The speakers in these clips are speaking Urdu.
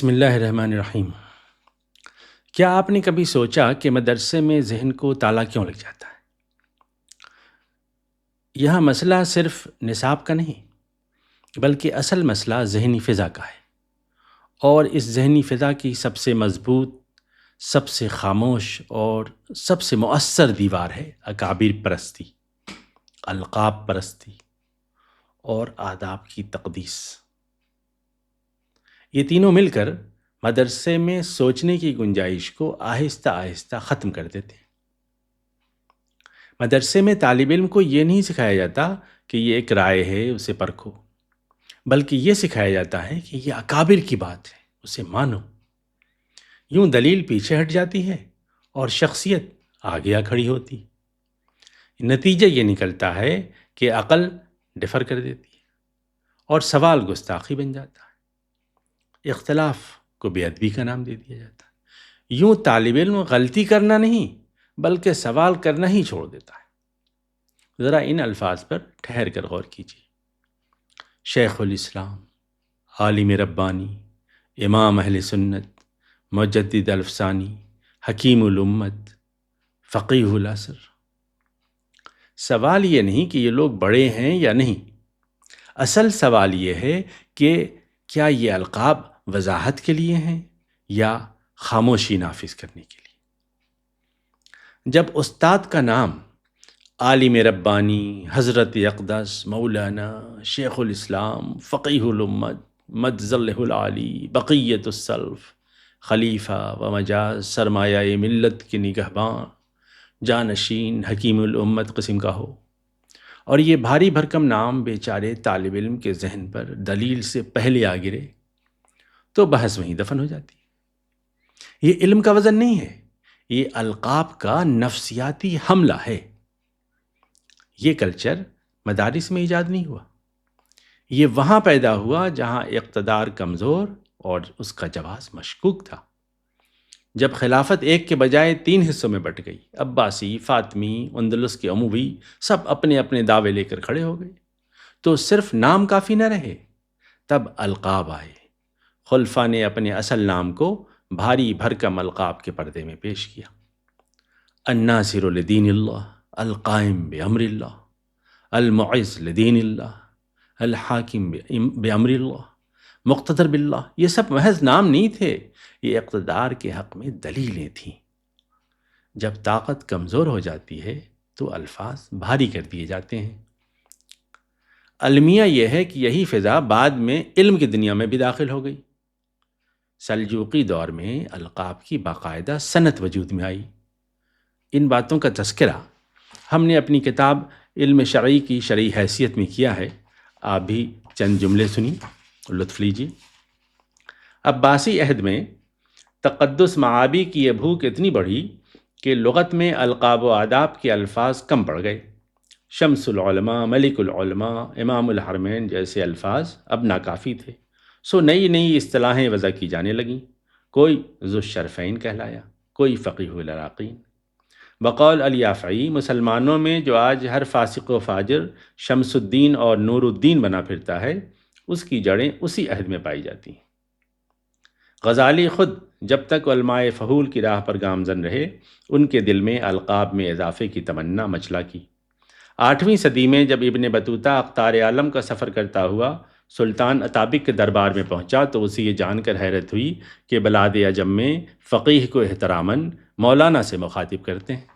بسم اللہ الرحمن الرحیم۔ کیا آپ نے کبھی سوچا کہ مدرسے میں ذہن کو تالا کیوں لگ جاتا ہے؟ یہاں مسئلہ صرف نصاب کا نہیں، بلکہ اصل مسئلہ ذہنی فضا کا ہے، اور اس ذہنی فضا کی سب سے مضبوط، سب سے خاموش اور سب سے مؤثر دیوار ہے اکابر پرستی، القاب پرستی اور آداب کی تقدیس۔ یہ تینوں مل کر مدرسے میں سوچنے کی گنجائش کو آہستہ آہستہ ختم کر دیتے ہیں۔ مدرسے میں طالب علم کو یہ نہیں سکھایا جاتا کہ یہ ایک رائے ہے، اسے پرکھو، بلکہ یہ سکھایا جاتا ہے کہ یہ اکابر کی بات ہے، اسے مانو۔ یوں دلیل پیچھے ہٹ جاتی ہے اور شخصیت آگے آ کھڑی ہوتی۔ نتیجہ یہ نکلتا ہے کہ عقل ڈفر کر دیتی ہے اور سوال گستاخی بن جاتا ہے، اختلاف کو بے ادبی کا نام دے دیا جاتا ہے۔ یوں طالب علم غلطی کرنا نہیں بلکہ سوال کرنا ہی چھوڑ دیتا ہے۔ ذرا ان الفاظ پر ٹھہر کر غور کیجیے۔ شیخ الاسلام، عالم ربانی، امام اہل سنت، مجدد الفسانی، حکیم الامت، فقیہ العصر۔ سوال یہ نہیں کہ یہ لوگ بڑے ہیں یا نہیں، اصل سوال یہ ہے کہ کیا یہ القاب وضاحت کے لیے ہیں یا خاموشی نافذ کرنے کے لیے؟ جب استاد کا نام عالم ربانی، حضرت اقدس، مولانا، شیخ الاسلام، فقیہ الامت، مدظلہ العالی، بقیت السلف، خلیفہ و مجاز، سرمایہ ملت کے نگہباں، جانشین، حکیم الامت قسم کا ہو، اور یہ بھاری بھرکم نام بیچارے طالب علم کے ذہن پر دلیل سے پہلے آ گرے، تو بحث وہیں دفن ہو جاتی ہے۔ یہ علم کا وزن نہیں ہے، یہ القاب کا نفسیاتی حملہ ہے۔ یہ کلچر مدارس میں ایجاد نہیں ہوا، یہ وہاں پیدا ہوا جہاں اقتدار کمزور اور اس کا جواز مشکوک تھا۔ جب خلافت ایک کے بجائے 3 حصوں میں بٹ گئی، عباسی، فاطمی، اندلس کے اموی سب اپنے اپنے دعوے لے کر کھڑے ہو گئے، تو صرف نام کافی نہ رہے، تب القاب آئے۔ خلفاء نے اپنے اصل نام کو بھاری بھرکم القاب کے پردے میں پیش کیا۔ الناصر لدین اللہ، القائم بامر اللہ، المعز لدین اللہ، الحاکم بامر اللہ، مقتدر باللہ۔ یہ سب محض نام نہیں تھے، یہ اقتدار کے حق میں دلیلیں تھیں۔ جب طاقت کمزور ہو جاتی ہے تو الفاظ بھاری کر دیے جاتے ہیں۔ المیہ یہ ہے کہ یہی فضا بعد میں علم کی دنیا میں بھی داخل ہو گئی۔ سلجوقی دور میں القاب کی باقاعدہ صنعت وجود میں آئی۔ ان باتوں کا تذکرہ ہم نے اپنی کتاب علم شرعی کی شرعی حیثیت میں کیا ہے، آپ بھی چند جملے سنی، لطف لیجیے۔ عباسی عہد میں تقدس معابی کی یہ بھوک اتنی بڑھی کہ لغت میں القاب و آداب کے الفاظ کم پڑ گئے۔ شمس العلماء، ملک العلماء، امام الحرمین جیسے الفاظ اب ناکافی تھے، سو نئی نئی اصطلاحیں وضع کی جانے لگیں۔ کوئی ذو الشرفین کہلایا، کوئی فقیہ العراقین۔ بقول الیافعی، مسلمانوں میں جو آج ہر فاسق و فاجر شمس الدین اور نور الدین بنا پھرتا ہے، اس کی جڑیں اسی عہد میں پائی جاتی ہیں۔ غزالی خود جب تک علماء فحول کی راہ پر گامزن رہے، ان کے دل میں القاب میں اضافے کی تمنا مچلا کی۔ 8ویں صدی میں جب ابن بطوطہ اقطار عالم کا سفر کرتا ہوا سلطان اتابک کے دربار میں پہنچا تو اسے یہ جان کر حیرت ہوئی کہ بلاد عجم میں فقیہ کو احتراماً مولانا سے مخاطب کرتے ہیں۔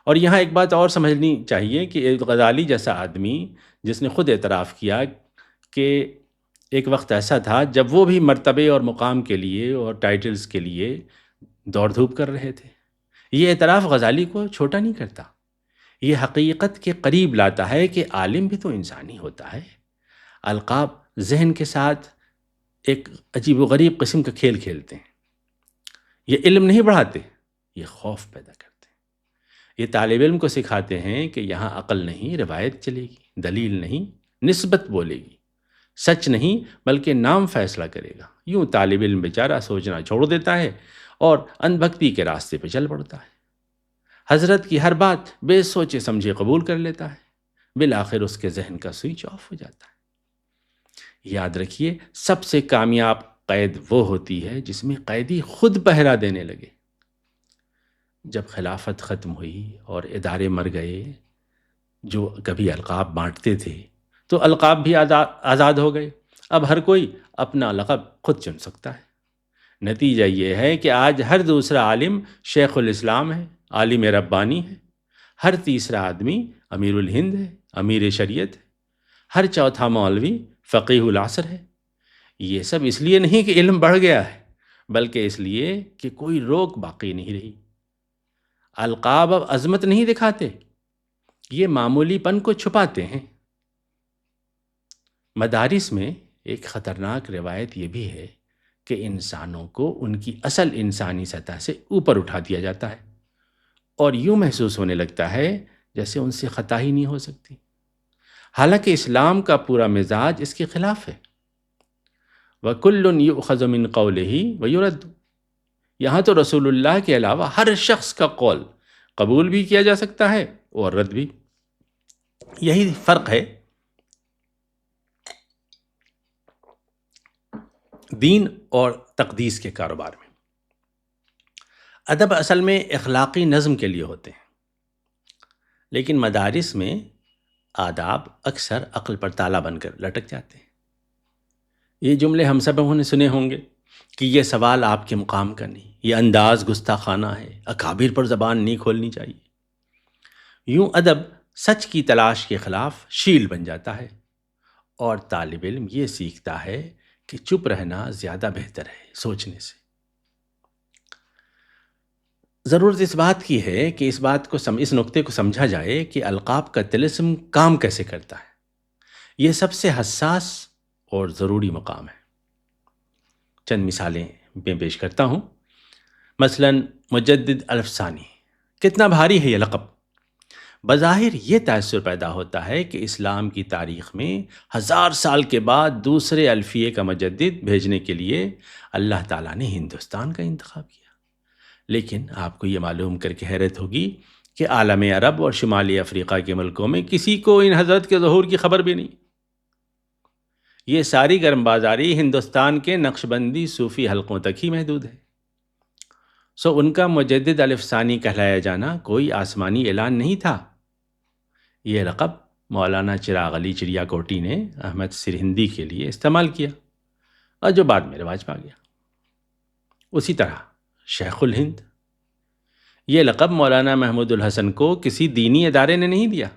اور یہاں ایک بات اور سمجھنی چاہیے کہ ایک غزالی جیسا آدمی جس نے خود اعتراف کیا کہ ایک وقت ایسا تھا جب وہ بھی مرتبے اور مقام کے لیے اور ٹائٹلز کے لیے دوڑ دھوپ کر رہے تھے، یہ اعتراف غزالی کو چھوٹا نہیں کرتا، یہ حقیقت کے قریب لاتا ہے کہ عالم بھی تو انسانی ہوتا ہے۔ القاب ذہن کے ساتھ ایک عجیب و غریب قسم کا کھیل کھیلتے ہیں۔ یہ علم نہیں بڑھاتے، یہ خوف پیدا کرتے ہیں۔ یہ طالب علم کو سکھاتے ہیں کہ یہاں عقل نہیں، روایت چلے گی، دلیل نہیں، نسبت بولے گی، سچ نہیں بلکہ نام فیصلہ کرے گا۔ یوں طالب علم بیچارہ سوچنا چھوڑ دیتا ہے اور اندھ بھکتی کے راستے پہ چل پڑتا ہے۔ حضرت کی ہر بات بے سوچے سمجھے قبول کر لیتا ہے، بالآخر اس کے ذہن کا سوئچ آف ہو جاتا ہے۔ یاد رکھیے، سب سے کامیاب قید وہ ہوتی ہے جس میں قیدی خود پہرا دینے لگے۔ جب خلافت ختم ہوئی اور ادارے مر گئے جو کبھی القاب بانٹتے تھے، تو القاب بھی آزاد ہو گئے۔ اب ہر کوئی اپنا لقب خود چن سکتا ہے۔ نتیجہ یہ ہے کہ آج ہر دوسرا عالم شیخ الاسلام ہے، عالم ربانی ہے، ہر تیسرا آدمی امیر الہند ہے، امیر شریعت ہے، ہر چوتھا مولوی فقیہ العصر ہے۔ یہ سب اس لیے نہیں کہ علم بڑھ گیا ہے، بلکہ اس لیے کہ کوئی روک باقی نہیں رہی۔ القاب اب عظمت نہیں دکھاتے، یہ معمولی پن کو چھپاتے ہیں۔ مدارس میں ایک خطرناک روایت یہ بھی ہے کہ انسانوں کو ان کی اصل انسانی سطح سے اوپر اٹھا دیا جاتا ہے، اور یوں محسوس ہونے لگتا ہے جیسے ان سے خطا ہی نہیں ہو سکتی، حالانکہ اسلام کا پورا مزاج اس کے خلاف ہے۔ وَكُلٌّ يُؤْخَذُ مِنْ قَوْلِهِ وَيُرَدُّ، یہاں تو رسول اللہ کے علاوہ ہر شخص کا قول قبول بھی کیا جا سکتا ہے اور رد بھی۔ یہی فرق ہے دین اور تقدیس کے کاروبار میں۔ ادب اصل میں اخلاقی نظم کے لیے ہوتے ہیں، لیکن مدارس میں آداب اکثر عقل پر تالا بن کر لٹک جاتے ہیں۔ یہ جملے ہم سب نے سنے ہوں گے کہ یہ سوال آپ کے مقام کا نہیں، یہ انداز گستاخانہ ہے، اکابر پر زبان نہیں کھولنی چاہیے۔ یوں ادب سچ کی تلاش کے خلاف شیل بن جاتا ہے، اور طالب علم یہ سیکھتا ہے کہ چپ رہنا زیادہ بہتر ہے سوچنے سے۔ ضرورت اس بات کی ہے کہ اس نقطے کو سمجھا جائے کہ القاب کا طلسم کام کیسے کرتا ہے۔ یہ سب سے حساس اور ضروری مقام ہے۔ چند مثالیں میں پیش کرتا ہوں۔ مثلا مجدد الفسانی، کتنا بھاری ہے یہ لقب۔ بظاہر یہ تاثر پیدا ہوتا ہے کہ اسلام کی تاریخ میں 1000 سال کے بعد دوسرے الفیے کا مجدد بھیجنے کے لیے اللہ تعالیٰ نے ہندوستان کا انتخاب کیا، لیکن آپ کو یہ معلوم کر کے حیرت ہوگی کہ عالم عرب اور شمالی افریقہ کے ملکوں میں کسی کو ان حضرت کے ظہور کی خبر بھی نہیں۔ یہ ساری گرم بازاری ہندوستان کے نقشبندی صوفی حلقوں تک ہی محدود ہے۔ سو ان کا مجدد الف ثانی کہلایا جانا کوئی آسمانی اعلان نہیں تھا۔ یہ لقب مولانا چراغ علی چڑیا کوٹی نے احمد سرہندی کے لیے استعمال کیا، اور جو بعد میں رواج پا گیا۔ اسی طرح شیخ الہند، یہ لقب مولانا محمود الحسن کو کسی دینی ادارے نے نہیں دیا۔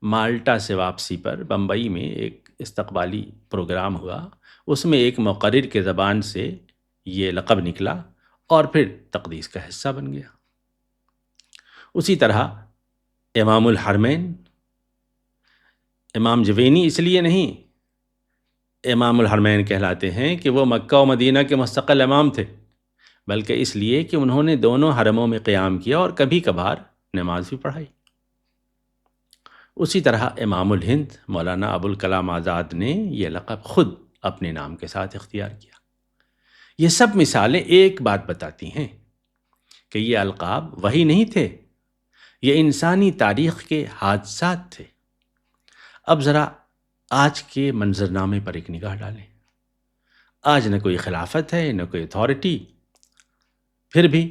مالٹا سے واپسی پر بمبئی میں ایک استقبالی پروگرام ہوا، اس میں ایک مقرر کے زبان سے یہ لقب نکلا اور پھر تقدیس کا حصہ بن گیا۔ اسی طرح امام الحرمین، امام جوینی اس لیے نہیں امام الحرمین کہلاتے ہیں کہ وہ مکہ و مدینہ کے مستقل امام تھے، بلکہ اس لیے کہ انہوں نے دونوں حرموں میں قیام کیا اور کبھی کبھار نماز بھی پڑھائی۔ اسی طرح امام الہند مولانا ابوالکلام آزاد نے یہ لقب خود اپنے نام کے ساتھ اختیار کیا۔ یہ سب مثالیں ایک بات بتاتی ہیں کہ یہ القاب وہی نہیں تھے، یہ انسانی تاریخ کے حادثات تھے۔ اب ذرا آج کے منظرنامے پر ایک نگاہ ڈالیں۔ آج نہ کوئی خلافت ہے، نہ کوئی اتھارٹی، پھر بھی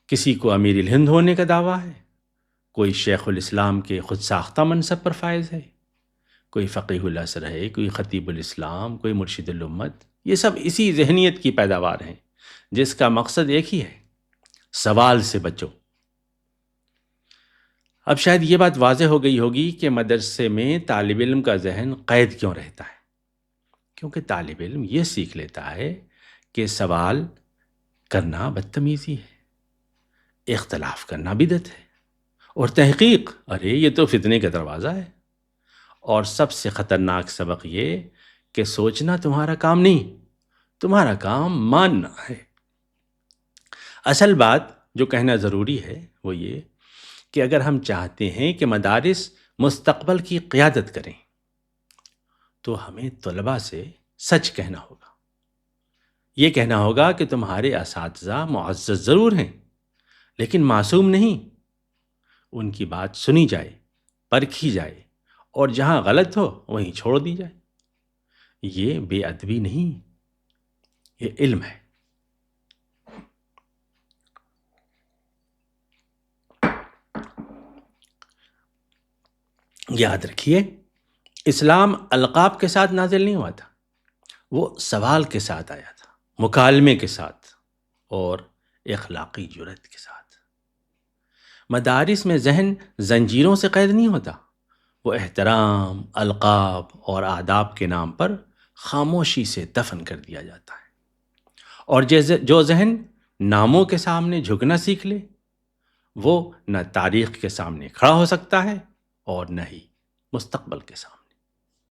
کسی کو امیر الہند ہونے کا دعویٰ ہے، کوئی شیخ الاسلام کے خود ساختہ منصب پر فائز ہے، کوئی فقیہ العصر ہے، کوئی خطیب الاسلام، کوئی مرشد الامت۔ یہ سب اسی ذہنیت کی پیداوار ہیں جس کا مقصد ایک ہی ہے، سوال سے بچو۔ اب شاید یہ بات واضح ہو گئی ہوگی کہ مدرسے میں طالب علم کا ذہن قید کیوں رہتا ہے، کیونکہ طالب علم یہ سیکھ لیتا ہے کہ سوال کرنا بدتمیزی ہے، اختلاف کرنا بدعت ہے، اور تحقیق، ارے یہ تو فتنے کا دروازہ ہے۔ اور سب سے خطرناک سبق یہ کہ سوچنا تمہارا کام نہیں، تمہارا کام ماننا ہے۔ اصل بات جو کہنا ضروری ہے وہ یہ کہ اگر ہم چاہتے ہیں کہ مدارس مستقبل کی قیادت کریں تو ہمیں طلباء سے سچ کہنا ہوگا۔ یہ کہنا ہوگا کہ تمہارے اساتذہ معزز ضرور ہیں لیکن معصوم نہیں، ان کی بات سنی جائے، پرکھی جائے، اور جہاں غلط ہو وہیں چھوڑ دی جائے۔ یہ بے ادبی نہیں، یہ علم ہے۔ یاد رکھیے، اسلام القاب کے ساتھ نازل نہیں ہوا تھا، وہ سوال کے ساتھ آیا تھا، مکالمے کے ساتھ اور اخلاقی جرات کے ساتھ۔ مدارس میں ذہن زنجیروں سے قید نہیں ہوتا، وہ احترام، القاب اور آداب کے نام پر خاموشی سے دفن کر دیا جاتا ہے۔ اور جو ذہن ناموں کے سامنے جھکنا سیکھ لے، وہ نہ تاریخ کے سامنے کھڑا ہو سکتا ہے اور نہ ہی مستقبل کے سامنے۔